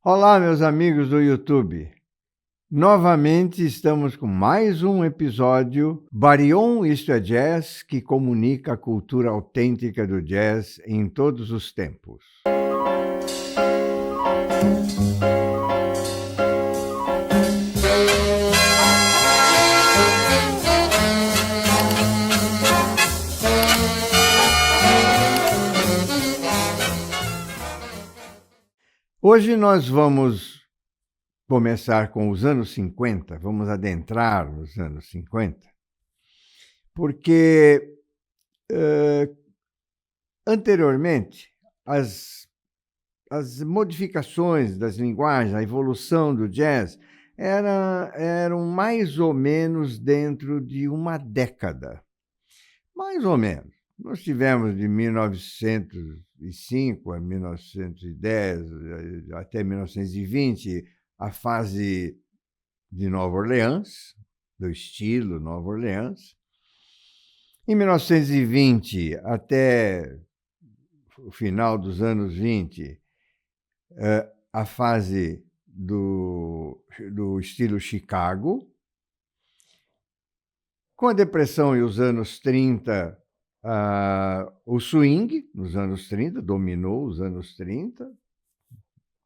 Olá, meus amigos do YouTube. Novamente estamos com mais um episódio Baryon, isto é Jazz, que comunica a cultura autêntica do jazz em todos os tempos. Hoje nós vamos começar com os anos 50, vamos adentrar nos anos 50, porque anteriormente as modificações das linguagens, a evolução do jazz eram mais ou menos dentro de uma década, mais ou menos. Nós tivemos de 1905 a 1910, até 1920, a fase de Nova Orleans, do estilo Nova Orleans. Em 1920 até o final dos anos 20, a fase do estilo Chicago. Com a Depressão e os anos 30, o swing, nos anos 30, dominou os anos 30,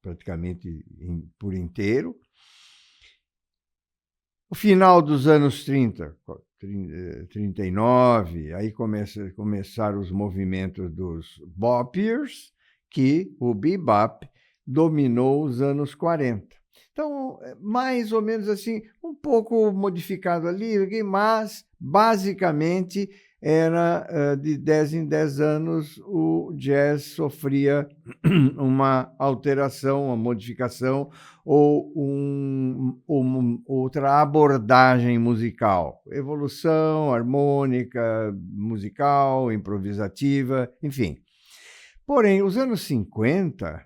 praticamente por inteiro. O final dos anos 30, 39, aí começaram os movimentos dos boppers, que o bebop dominou os anos 40. Então, mais ou menos assim, um pouco modificado ali, mas basicamente era de 10 em 10 anos o jazz sofria uma alteração, uma modificação ou outra abordagem musical. Evolução, harmônica, musical, improvisativa, enfim. Porém, os anos 50,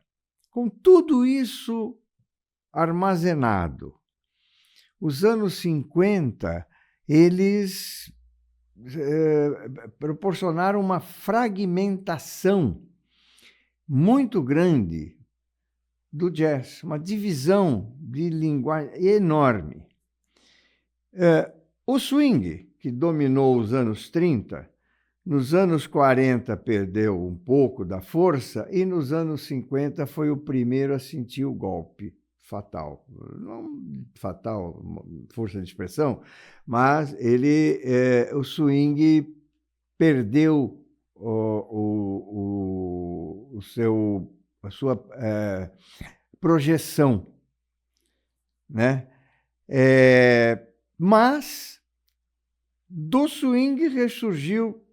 com tudo isso armazenado, os anos 50, eles proporcionaram uma fragmentação muito grande do jazz, uma divisão de linguagem enorme. O swing, que dominou os anos 30, nos anos 40 perdeu um pouco da força e nos anos 50 foi o primeiro a sentir o golpe fatal. Não fatal, força de expressão, mas o swing perdeu a sua projeção, né? Mas do swing ressurgiu,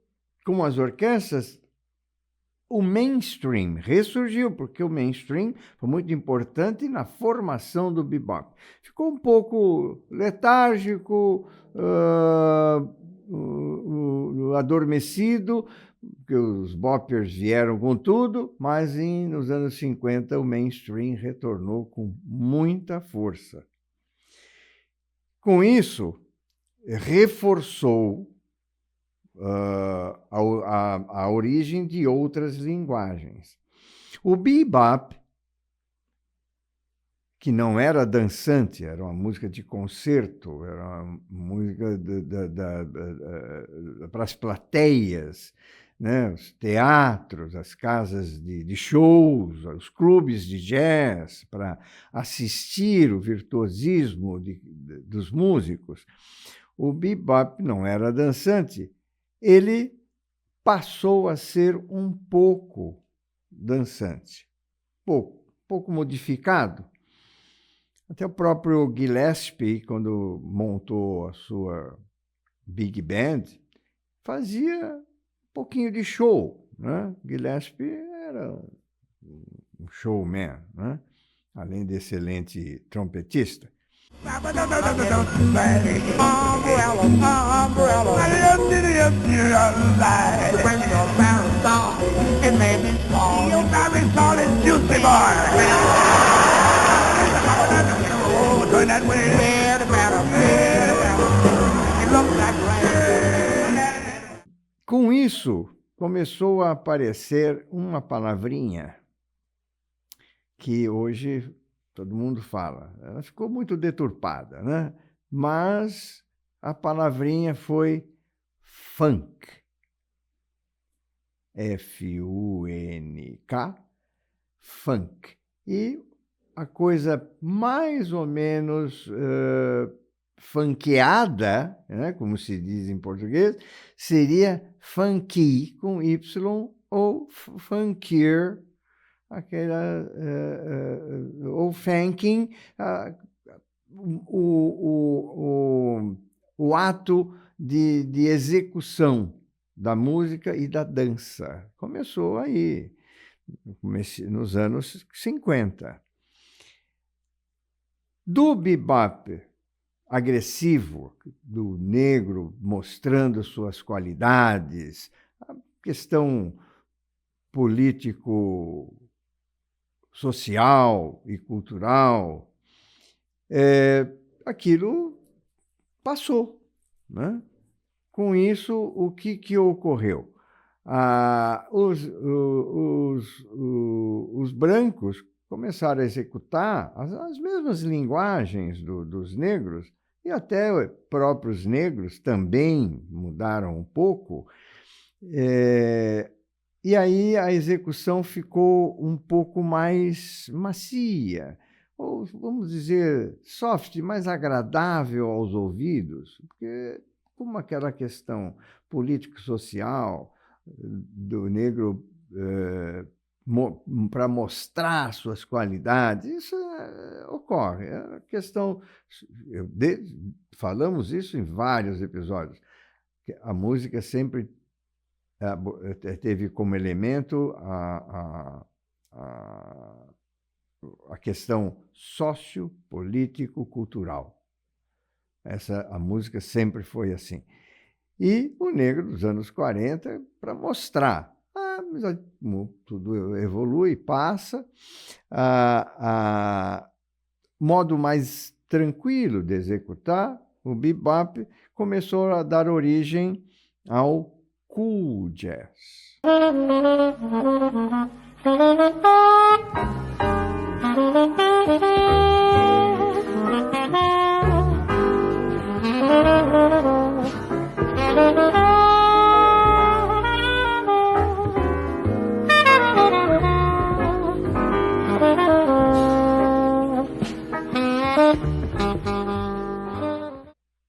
com as orquestras, o mainstream ressurgiu, porque o mainstream foi muito importante na formação do bebop. Ficou um pouco letárgico, adormecido, porque os boppers vieram com tudo, mas nos anos 50 o mainstream retornou com muita força. Com isso, reforçou a origem de outras linguagens. O bebop, que não era dançante, era uma música de concerto, era uma música para as plateias, né? Os teatros, as casas de shows, os clubes de jazz, para assistir o virtuosismo dos músicos. O bebop não era dançante, ele passou a ser um pouco dançante, pouco modificado. Até o próprio Gillespie, quando montou a sua Big Band, fazia um pouquinho de show, né? Gillespie era um showman, né? Além de excelente trompetista. Com isso, começou a aparecer uma palavrinha que hoje todo mundo fala. Ela ficou muito deturpada, né? Mas a palavrinha foi funk. F-U-N-K, funk. E a coisa mais ou menos funkeada, né, como se diz em português, seria funky, com Y, ou funkier, aquela, ou funking, o ato de execução da música e da dança. Começou aí, nos anos 50. Do bebop agressivo, do negro mostrando suas qualidades, a questão político-social e cultural, aquilo passou, né? Com isso, o que ocorreu? Os brancos começaram a executar as mesmas linguagens dos negros, e até próprios negros também mudaram um pouco, e aí a execução ficou um pouco mais macia, ou vamos dizer, soft, mais agradável aos ouvidos, porque como aquela questão político-social do negro para mostrar suas qualidades, isso ocorre. É a questão, falamos isso em vários episódios, que a música sempre teve como elemento a questão sociopolítico-cultural. A música sempre foi assim. E o negro dos anos 40, para mostrar, mas tudo evolui, passa, modo mais tranquilo de executar, o bebop começou a dar origem ao cool jazz.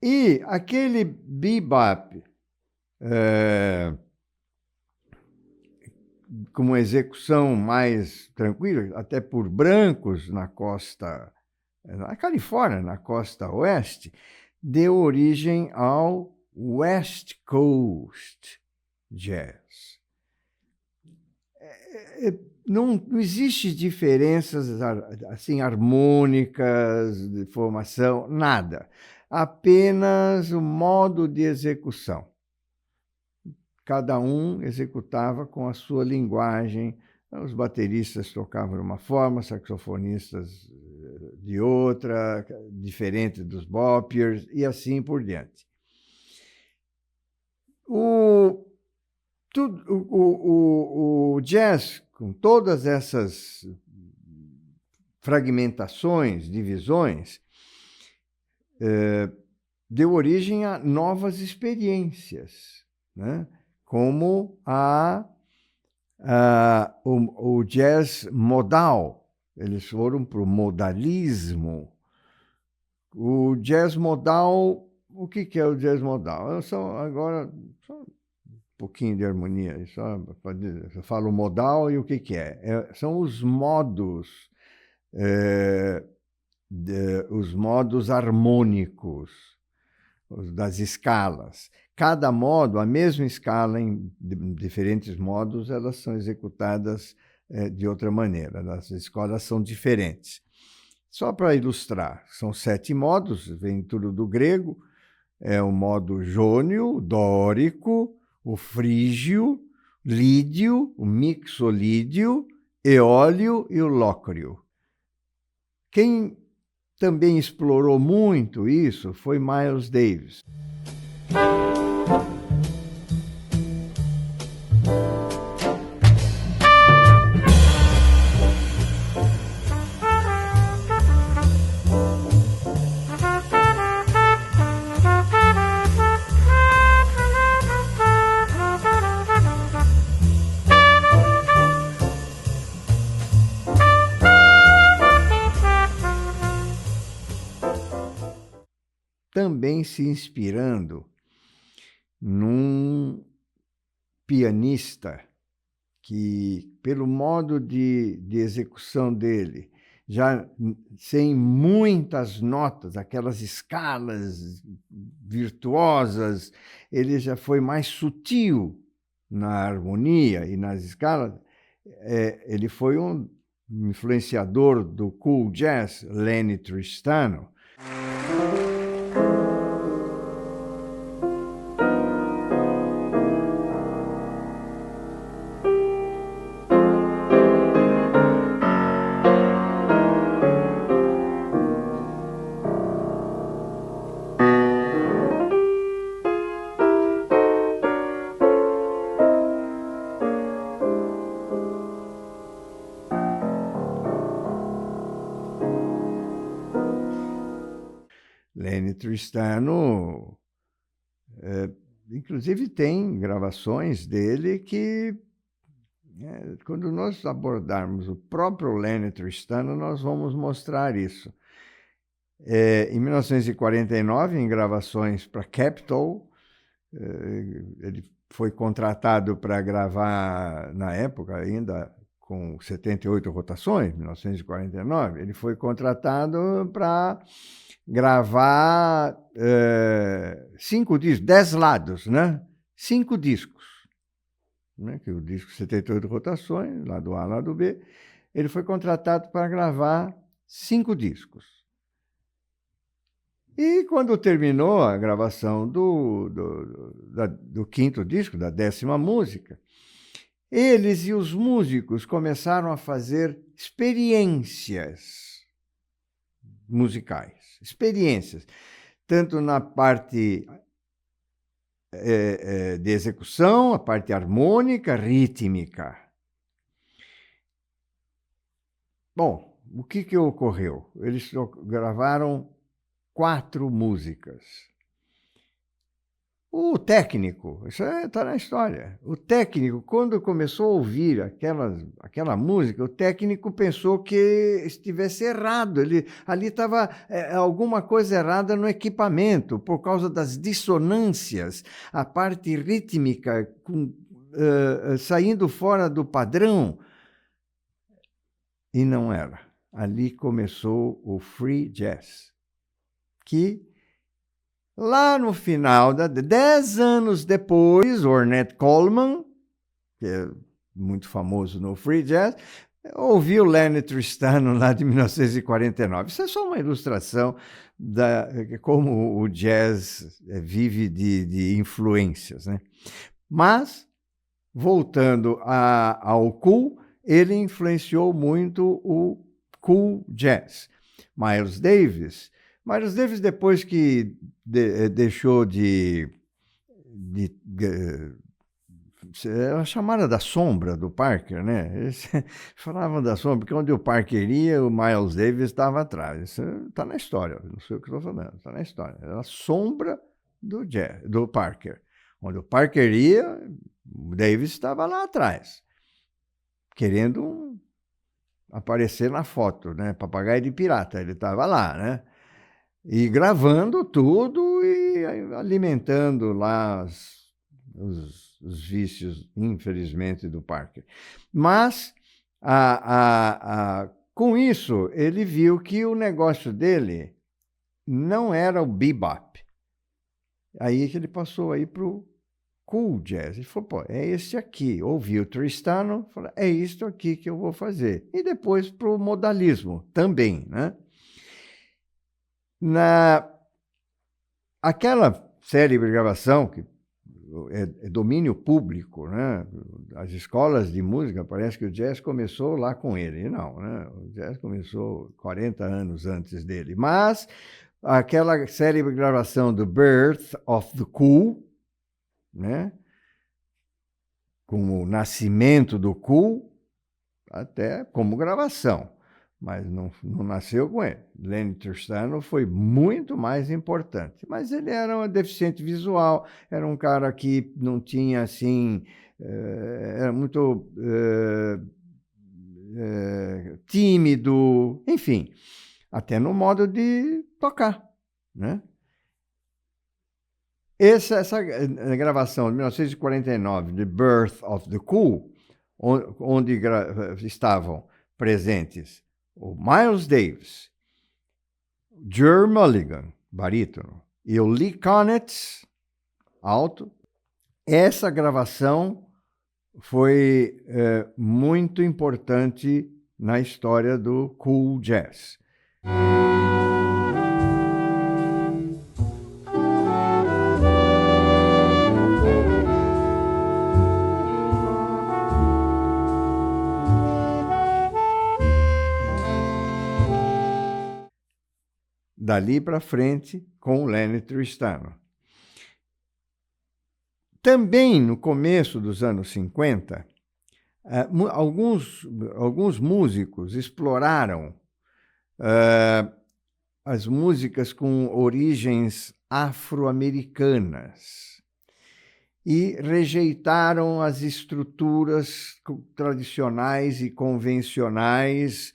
E aquele bebop com uma execução mais tranquila, até por brancos na Califórnia, na costa oeste, deu origem ao West Coast Jazz. Não existe diferenças assim harmônicas de formação, nada. Apenas o modo de execução. Cada um executava com a sua linguagem. Os bateristas tocavam de uma forma, saxofonistas de outra, diferente dos boppers, e assim por diante. O jazz, com todas essas fragmentações, divisões, deu origem a novas experiências, né? Como o jazz modal. Eles foram para o modalismo. O jazz modal, o que é o jazz modal? Agora, só um pouquinho de harmonia, eu falo modal e o que é? São os modos, os modos harmônicos das escalas. Cada modo, a mesma escala em diferentes modos, elas são executadas de outra maneira. As escalas são diferentes. Só para ilustrar, são 7 modos, vem tudo do grego. É o modo jônio, dórico, o frígio, lídio, o mixolídio, eólio e o lócrio. Quem também explorou muito isso foi Miles Davis. também se inspirando num pianista que, pelo modo de execução dele, já sem muitas notas, aquelas escalas virtuosas, ele já foi mais sutil na harmonia e nas escalas. Ele foi um influenciador do cool jazz, Lenny Tristano. Lenny Tristano, inclusive tem gravações dele que, quando nós abordarmos o próprio Lenny Tristano, nós vamos mostrar isso. Em 1949, em gravações para Capitol, ele foi contratado para gravar, na época ainda, com 78 rotações, 1949, ele foi contratado para gravar 5 discos, 10 lados, né? 5 discos, né? Que o disco 78 rotações, lado A, lado B, ele foi contratado para gravar 5 discos. E quando terminou a gravação do 5º disco, da 10ª música, eles e os músicos começaram a fazer experiências musicais, tanto na parte de execução, a parte harmônica, rítmica. Bom, o que ocorreu? Eles gravaram 4 músicas. O técnico, isso está na história, o técnico, quando começou a ouvir aquela música, o técnico pensou que estivesse errado, ali estava alguma coisa errada no equipamento, por causa das dissonâncias, a parte rítmica saindo fora do padrão, e não era. Ali começou o free jazz, que lá no final, 10 anos depois, Ornette Coleman, que é muito famoso no free jazz, ouviu Lenny Tristano lá de 1949. Isso é só uma ilustração de como o jazz vive de influências, né? Mas, voltando ao cool, ele influenciou muito o cool jazz. Miles Davis, depois que deixou a chamada da sombra do Parker, né? Eles falavam da sombra, porque onde o Parker ia, o Miles Davis estava atrás. Isso está na história, não sei o que estou falando, está na história. Era a sombra do Parker. Onde o Parker ia, o Davis estava lá atrás, querendo aparecer na foto, né? Papagaio de pirata, ele estava lá, né? E gravando tudo e alimentando lá os vícios, infelizmente, do Parker. Mas, com isso, ele viu que o negócio dele não era o bebop. Aí que ele passou aí para o cool jazz. Ele falou, pô, é esse aqui. Ouviu o Tristano, falou, é isso aqui que eu vou fazer. E depois para o modalismo também, né? Aquela série de gravação, que é domínio público, né? As escolas de música, parece que o jazz começou lá com ele. E não, né? O jazz começou 40 anos antes dele. Mas aquela série de gravação do Birth of the Cool, né? Com o nascimento do cool, até como gravação, mas não nasceu com ele. Lenny Tristano foi muito mais importante, mas ele era um deficiente visual, era um cara que não tinha, assim, era muito tímido, enfim, até no modo de tocar, né? Essa gravação de 1949, The Birth of the Cool, onde estavam presentes o Miles Davis, Gerry Mulligan, barítono, e o Lee Konitz, alto. Essa gravação foi muito importante na história do cool jazz. Dali para frente, com o Lenny Tristano. Também no começo dos anos 50, alguns músicos exploraram as músicas com origens afro-americanas e rejeitaram as estruturas tradicionais e convencionais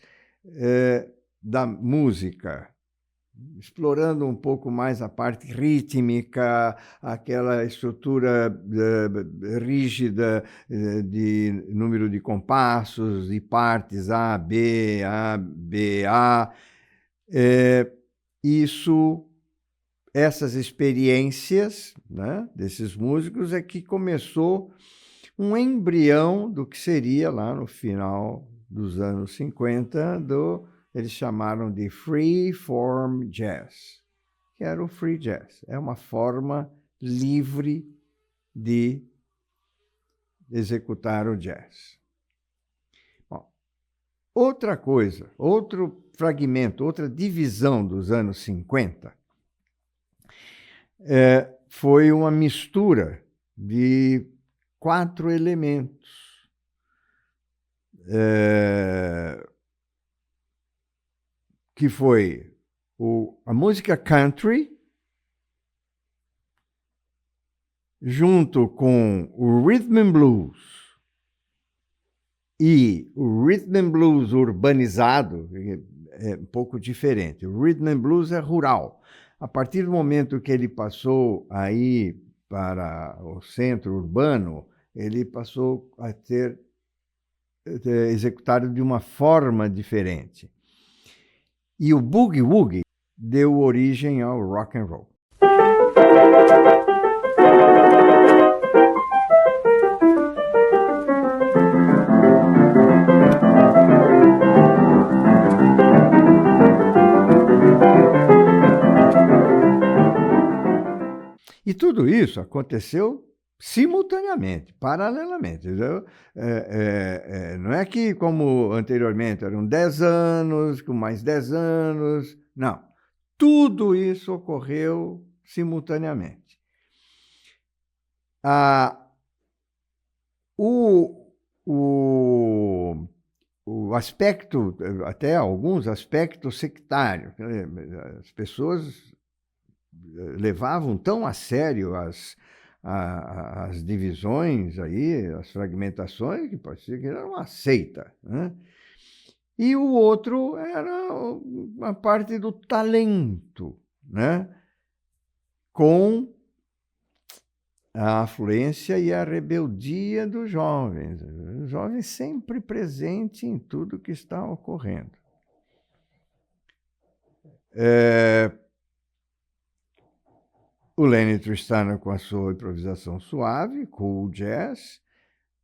da música, explorando um pouco mais a parte rítmica, aquela estrutura rígida de número de compassos e partes A, B, A, B, A. Essas experiências, né, desses músicos é que começou um embrião do que seria lá no final dos anos 50 eles chamaram de free form jazz, que era o free jazz. É uma forma livre de executar o jazz. Bom, outra coisa, outro fragmento, outra divisão dos anos 50 foi uma mistura de 4 elementos. Que foi a música country, junto com o rhythm and blues e o rhythm and blues urbanizado, é um pouco diferente. O rhythm and blues é rural. A partir do momento que ele passou a ir para o centro urbano, ele passou a ser executado de uma forma diferente. E o boogie woogie deu origem ao rock and roll. E tudo isso aconteceu simultaneamente, paralelamente. Não é que, como anteriormente, eram 10 anos, com mais 10 anos. Não. Tudo isso ocorreu simultaneamente. O aspecto, até alguns aspectos sectários, as pessoas levavam tão a sério as divisões aí, as fragmentações, que parecia que era uma seita, né? E o outro era uma parte do talento, né? Com a afluência e a rebeldia dos jovens. Os jovens sempre presentes em tudo que está ocorrendo. O Lenny Tristano com a sua improvisação suave, cool jazz,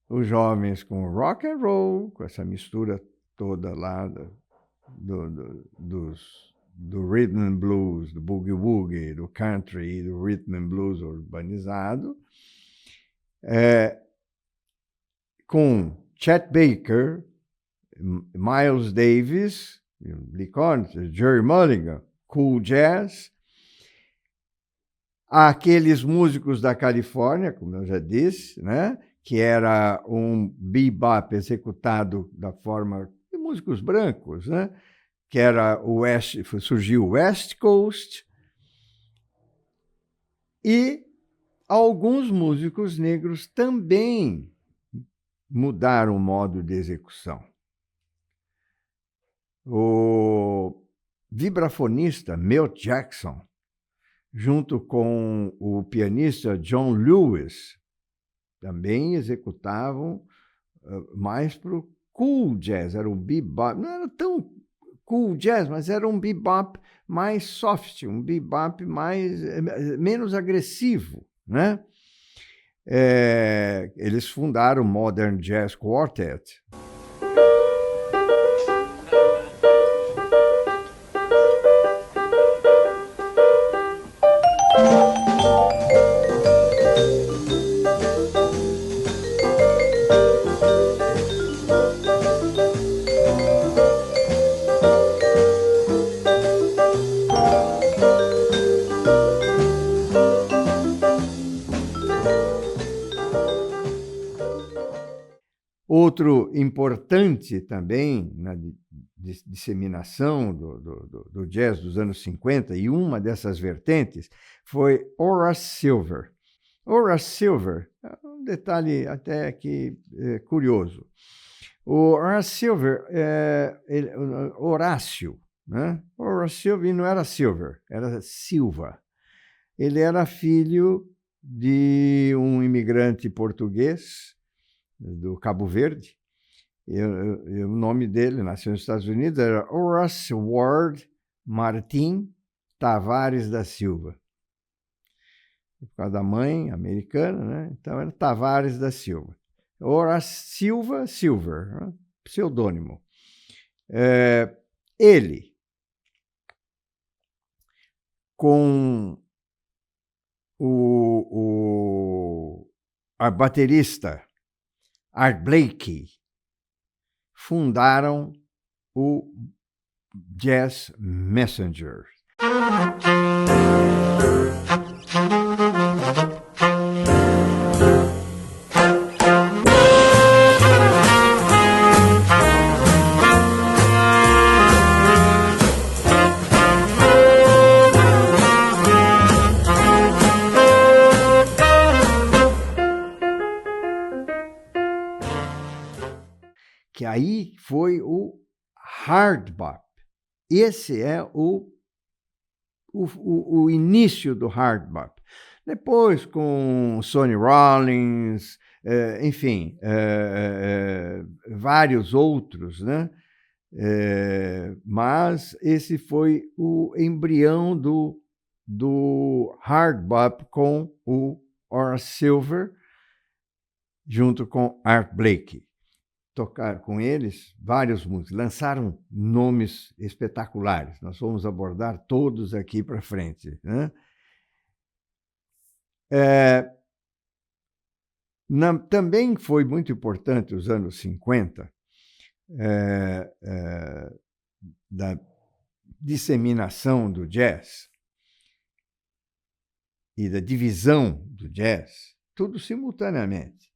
os jovens com rock and roll, com essa mistura toda lá do rhythm and blues, do boogie woogie, do country e do rhythm and blues urbanizado, com Chet Baker, Miles Davis, Lee Konitz, Gerry Mulligan, cool jazz. Aqueles músicos da Califórnia, como eu já disse, né, que era um bebop executado da forma de músicos brancos, né, que era surgiu o West Coast, e alguns músicos negros também mudaram o modo de execução. O vibrafonista Milt Jackson, junto com o pianista John Lewis, também executavam mais para o cool jazz, era um bebop, não era tão cool jazz, mas era um bebop mais soft, um bebop menos agressivo, né? Eles fundaram o Modern Jazz Quartet. Outro importante também na disseminação do jazz dos anos 50, e uma dessas vertentes, foi Horace Silver. Horace Silver, um detalhe até que curioso. O Horace Silver, Horácio, né? Horace Silver não era Silver, era Silva. Ele era filho de um imigrante português do Cabo Verde. O nome dele, nasceu nos Estados Unidos, era Horace Ward Martin Tavares da Silva. Por causa da mãe americana, né? Então era Tavares da Silva. Horace Silva Silver, né? Pseudônimo. Ele, com a baterista Art Blakey, fundaram o Jazz Messenger. Que aí foi o hard bop. Esse é o início do hard bop. Depois, com Sonny Rollins, enfim, vários outros, né? Mas esse foi o embrião do hard bop com o Horace Silver, junto com Art Blakey. Tocar com eles vários músicos, lançaram nomes espetaculares. Nós vamos abordar todos aqui para frente, né? Também foi muito importante os anos 50, da disseminação do jazz e da divisão do jazz, tudo simultaneamente.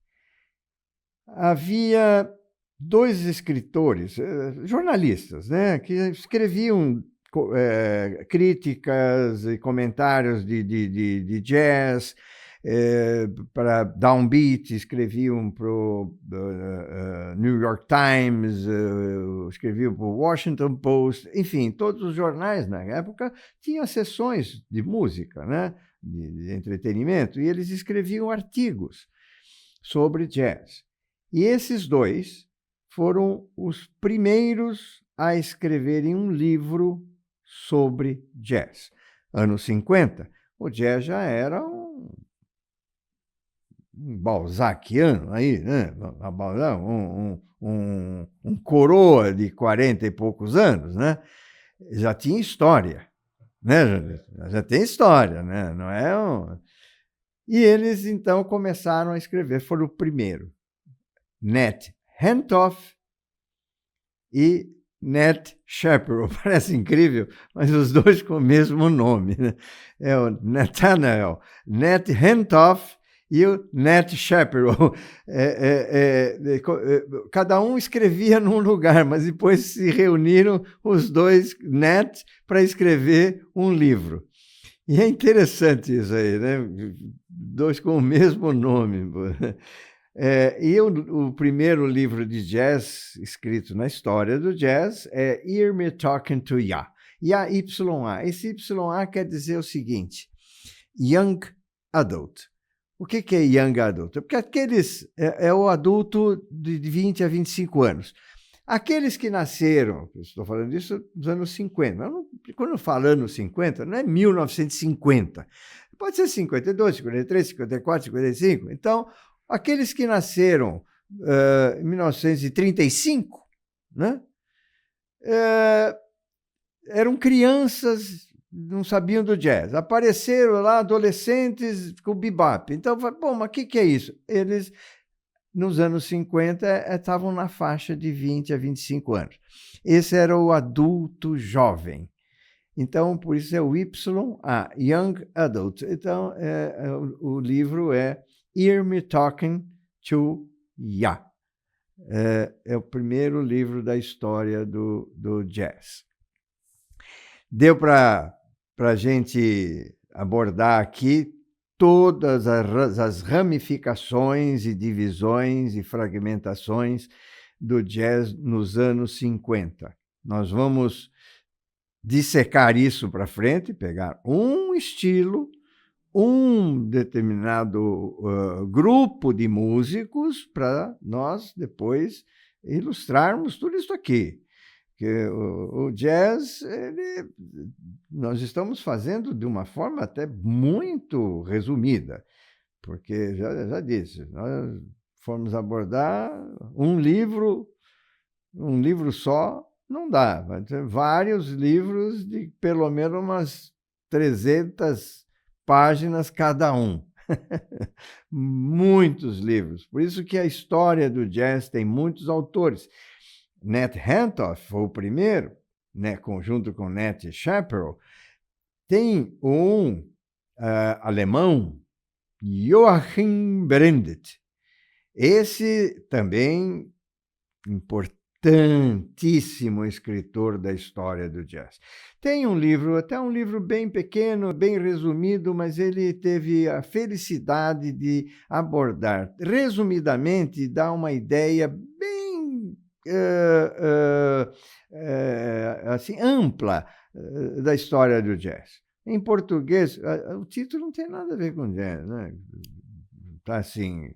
Havia dois escritores, jornalistas, né, que escreviam críticas e comentários de jazz. Para Downbeat, escreviam para o New York Times, escreviam para o Washington Post, enfim, todos os jornais na época tinham sessões de música, né, de entretenimento, e eles escreviam artigos sobre jazz. E esses dois foram os primeiros a escreverem um livro sobre jazz. Anos 50, o jazz já era um balzaquiano aí, né? Um coroa de 40 e poucos anos, né? Já tinha história, né? Já tem história, né? Não é E eles então começaram a escrever, foram o primeiro. Nat Hentoff e Nat Shapiro. Parece incrível, mas os dois com o mesmo nome, né? É o Nathaniel Nat Hentoff e o Nat Shapiro. Cada um escrevia num lugar, mas depois se reuniram os dois Nat para escrever um livro. E é interessante isso aí, né? Dois com o mesmo nome. E o primeiro livro de jazz escrito na história do jazz é Hear Me Talking to Ya. YA. Esse YA quer dizer o seguinte: Young Adult. O que é Young Adult? Porque é o adulto de 20 a 25 anos. Aqueles que nasceram, estou falando isso nos anos 50, quando eu falo anos 50, não é 1950, pode ser 52, 53, 54, 55. Então, aqueles que nasceram em 1935, né, eram crianças, não sabiam do jazz. Apareceram lá adolescentes com bebop. Então, bom, mas o que é isso? Eles, nos anos 50, estavam na faixa de 20 a 25 anos. Esse era o adulto jovem. Então, por isso é o YA, Young Adult. Então, o livro é Hear Me Talking to Ya. É o primeiro livro da história do jazz. Deu para a gente abordar aqui todas as ramificações e divisões e fragmentações do jazz nos anos 50. Nós vamos dissecar isso para frente, pegar um estilo, um determinado grupo de músicos para nós depois ilustrarmos tudo isso aqui. Porque o jazz, nós estamos fazendo de uma forma até muito resumida, porque já disse, nós formos abordar um livro só, não dá. Vai ter vários livros de pelo menos umas 300 páginas cada um. Muitos livros. Por isso que a história do jazz tem muitos autores. Nat Hentoff foi o primeiro, né, conjunto com Nat Chappell. Tem um alemão, Joachim Brendet. Esse também importantíssimo escritor da história do jazz. Tem um livro, até um livro bem pequeno, bem resumido, mas ele teve a felicidade de abordar resumidamente, dar uma ideia bem assim, ampla da história do jazz. Em português, o título não tem nada a ver com jazz, né? Tá assim,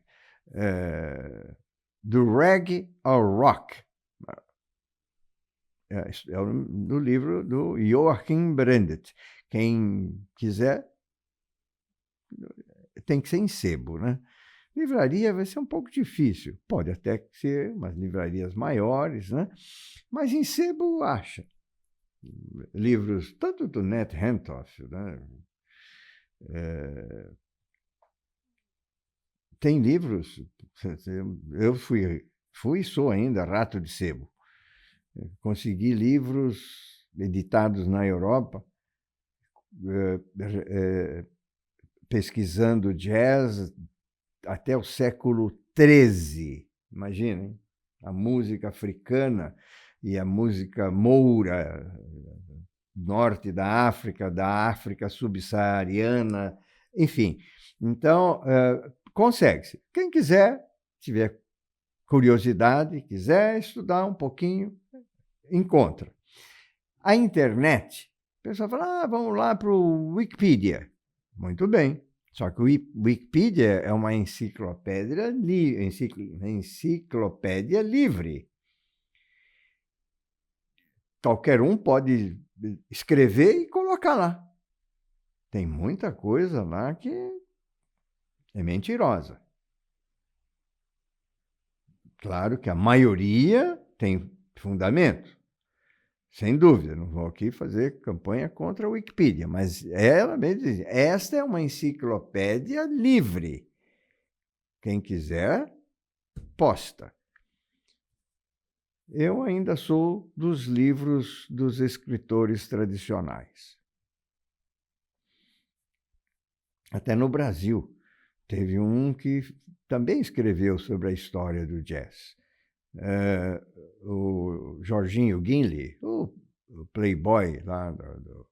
do reggae ao rock. É do livro do Joachim Brendet. Quem quiser, tem que ser em sebo, né? Livraria vai ser um pouco difícil. Pode até ser umas livrarias maiores, né? Mas em sebo acha. Livros, tanto do Nat Hentoff, né? Tem livros, eu fui e sou ainda rato de sebo. Consegui livros editados na Europa, pesquisando jazz até o século XIII. Imaginem, a música africana e a música moura, norte da África subsaariana, enfim. Então, consegue-se. Quem quiser, tiver curiosidade, quiser estudar um pouquinho, encontra. A internet, o pessoal fala, vamos lá para o Wikipedia. Muito bem. Só que o Wikipedia é uma enciclopédia livre. Qualquer um pode escrever e colocar lá. Tem muita coisa lá que é mentirosa. Claro que a maioria tem fundamento. Sem dúvida, não vou aqui fazer campanha contra a Wikipedia, mas ela mesmo diz, esta é uma enciclopédia livre. Quem quiser, posta. Eu ainda sou dos livros dos escritores tradicionais. Até no Brasil, teve um que também escreveu sobre a história do jazz. O Jorginho Guinle, o playboy lá do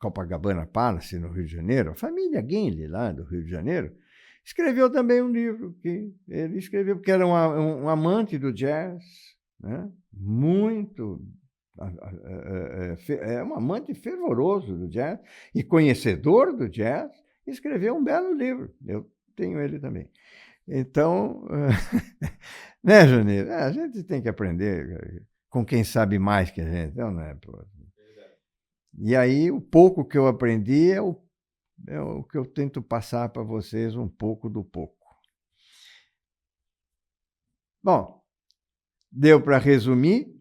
Copacabana Palace, no Rio de Janeiro, a família Guinle lá do Rio de Janeiro, escreveu também um livro que ele escreveu porque era um amante do jazz, né? Muito, um amante fervoroso do jazz e conhecedor do jazz, e escreveu um belo livro. Eu tenho ele também. Então, né, Janeiro? A gente tem que aprender com quem sabe mais que a gente, não é? Pô? E aí, o pouco que eu aprendi é o que eu tento passar para vocês, um pouco do pouco. Bom, deu para resumir.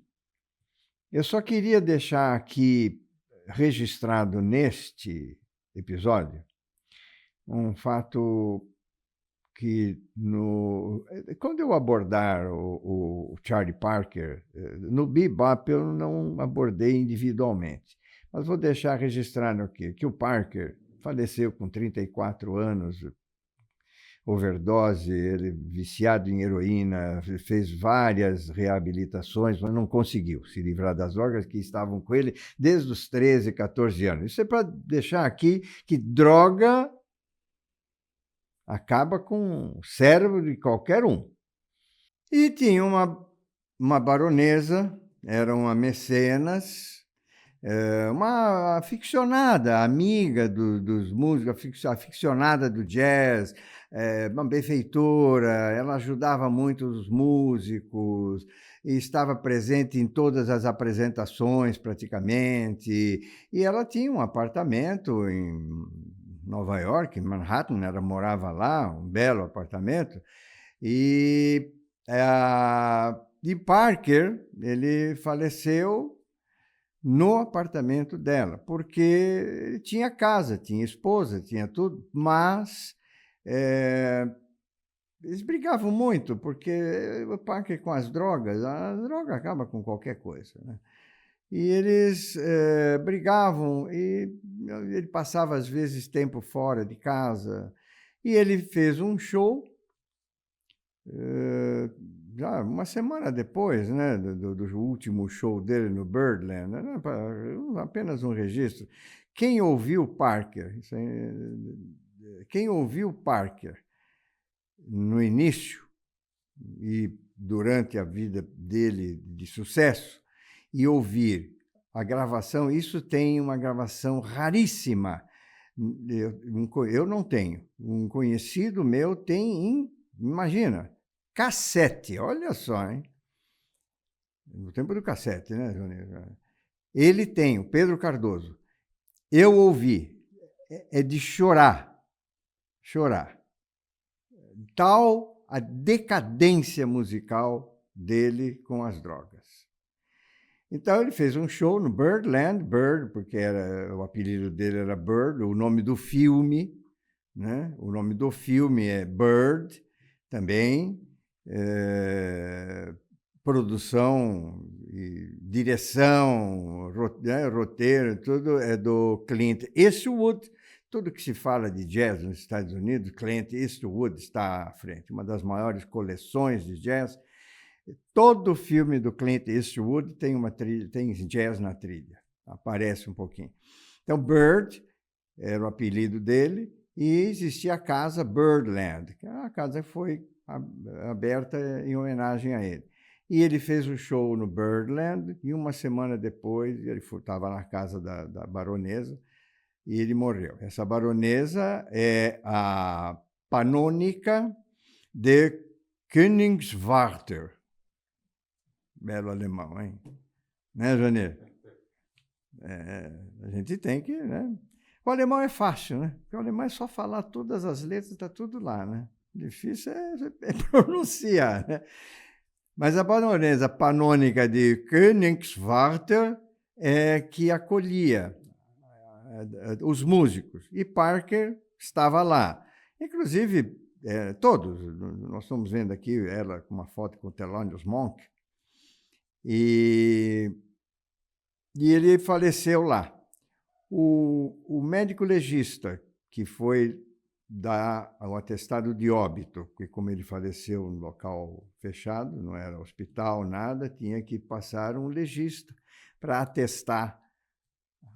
Eu só queria deixar aqui registrado neste episódio um fato que quando eu abordar o Charlie Parker, no Bebop eu não abordei individualmente, mas vou deixar registrado aqui que o Parker faleceu com 34 anos, overdose, ele viciado em heroína, fez várias reabilitações, mas não conseguiu se livrar das drogas que estavam com ele desde os 13, 14 anos. Isso é para deixar aqui que droga acaba com o cérebro de qualquer um. E tinha uma baronesa, era uma mecenas, uma aficionada, amiga dos músicos, aficionada do jazz, uma benfeitora, ela ajudava muito os músicos, e estava presente em todas as apresentações praticamente, e ela tinha um apartamento em Nova York, em Manhattan, ela morava lá, um belo apartamento, e, e Parker, ele faleceu no apartamento dela, porque tinha casa, tinha esposa, tinha tudo, mas eles brigavam muito, porque o Parker com as drogas, a droga acaba com qualquer coisa, né? E eles brigavam, e ele passava, às vezes, tempo fora de casa. E ele fez um show, já uma semana depois, né, do último show dele no Birdland, né, apenas um registro. Quem ouviu Parker, quem ouviu Parker no início e durante a vida dele de sucesso, e ouvir a gravação, isso tem uma gravação raríssima. Eu não tenho. Um conhecido meu tem, imagina, cassete. Olha só, hein? No tempo do cassete, né, Johnny? Ele tem, o Pedro Cardoso. Eu ouvi. É de chorar. Chorar. Tal a decadência musical dele com as drogas. Então ele fez um show no Birdland, Bird, porque o apelido dele era Bird, o nome do filme, né? O nome do filme é Bird, também, produção e direção, roteiro, tudo é do Clint Eastwood. Tudo que se fala de jazz nos Estados Unidos, Clint Eastwood está à frente, uma das maiores coleções de jazz. Todo filme do Clint Eastwood tem uma trilha, tem jazz na trilha, aparece um pouquinho. Então, Bird era o apelido dele, e existia a casa Birdland, que a casa foi aberta em homenagem a ele. E ele fez o show no Birdland, e uma semana depois ele estava na casa da baronesa, e ele morreu. Essa baronesa é a Panônica de Königswarter. Belo alemão, hein? Né, Janeiro? A gente tem que, né? O alemão é fácil, né? Porque o alemão é só falar todas as letras, está tudo lá, né? Difícil é pronunciar, né? Mas a baronesa panônica de Königswarter é que acolhia os músicos. E Parker estava lá. Inclusive, todos. Nós estamos vendo aqui ela com uma foto com o Thelonious Monk. E ele faleceu lá. O médico legista que foi dar o atestado de óbito, porque como ele faleceu no local fechado, não era hospital, nada, tinha que passar um legista para atestar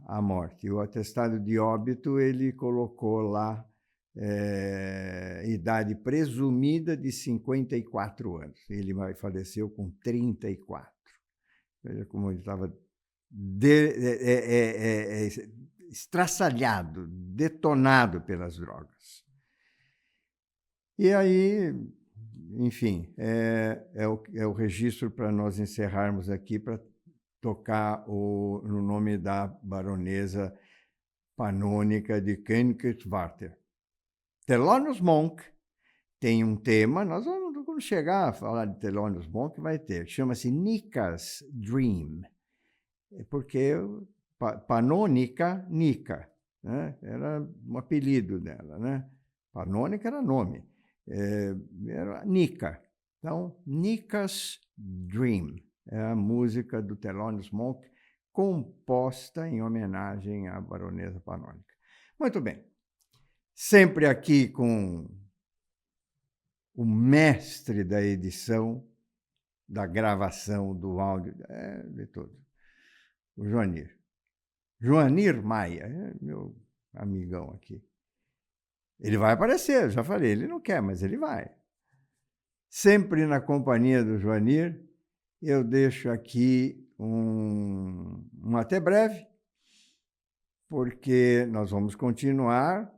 a morte. E o atestado de óbito ele colocou lá idade presumida de 54 anos. Ele faleceu com 34. Veja como ele estava estraçalhado, detonado pelas drogas. E aí, enfim, é o registro para nós encerrarmos aqui, para tocar no nome da baronesa panônica de Königswarter. Thelonious Monk tem um tema, nós vamos, quando chegar a falar de Thelonious Monk, vai ter, chama-se Nika's Dream, porque Panônica, Nika, né? Era um apelido dela, né? Panônica era nome, era Nika. Então, Nika's Dream é a música do Thelonious Monk, composta em homenagem à baronesa panônica. Muito bem. Sempre aqui com o mestre da edição, da gravação, do áudio, de tudo, o Joanir. Joanir Maia, meu amigão aqui. Ele vai aparecer, eu já falei, ele não quer, mas ele vai. Sempre na companhia do Joanir, eu deixo aqui um até breve, porque nós vamos continuar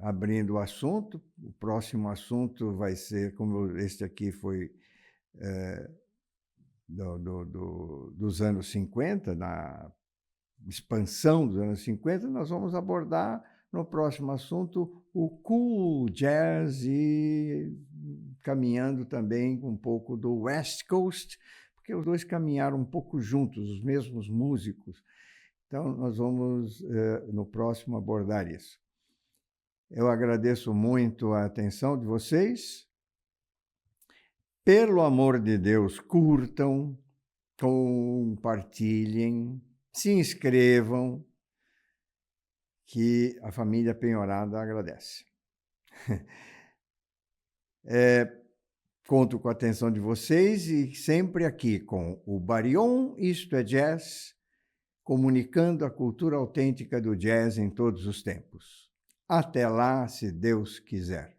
abrindo o assunto. O próximo assunto vai ser, como este aqui foi dos anos 50, na expansão dos anos 50, nós vamos abordar no próximo assunto o cool jazz e caminhando também um pouco do West Coast, porque os dois caminharam um pouco juntos, os mesmos músicos. Então, nós vamos, no próximo, abordar isso. Eu agradeço muito a atenção de vocês. Pelo amor de Deus, curtam, compartilhem, se inscrevam, que a família Penhorada agradece. Conto com a atenção de vocês e sempre aqui com o Barion Isto é Jazz, comunicando a cultura autêntica do jazz em todos os tempos. Até lá, se Deus quiser.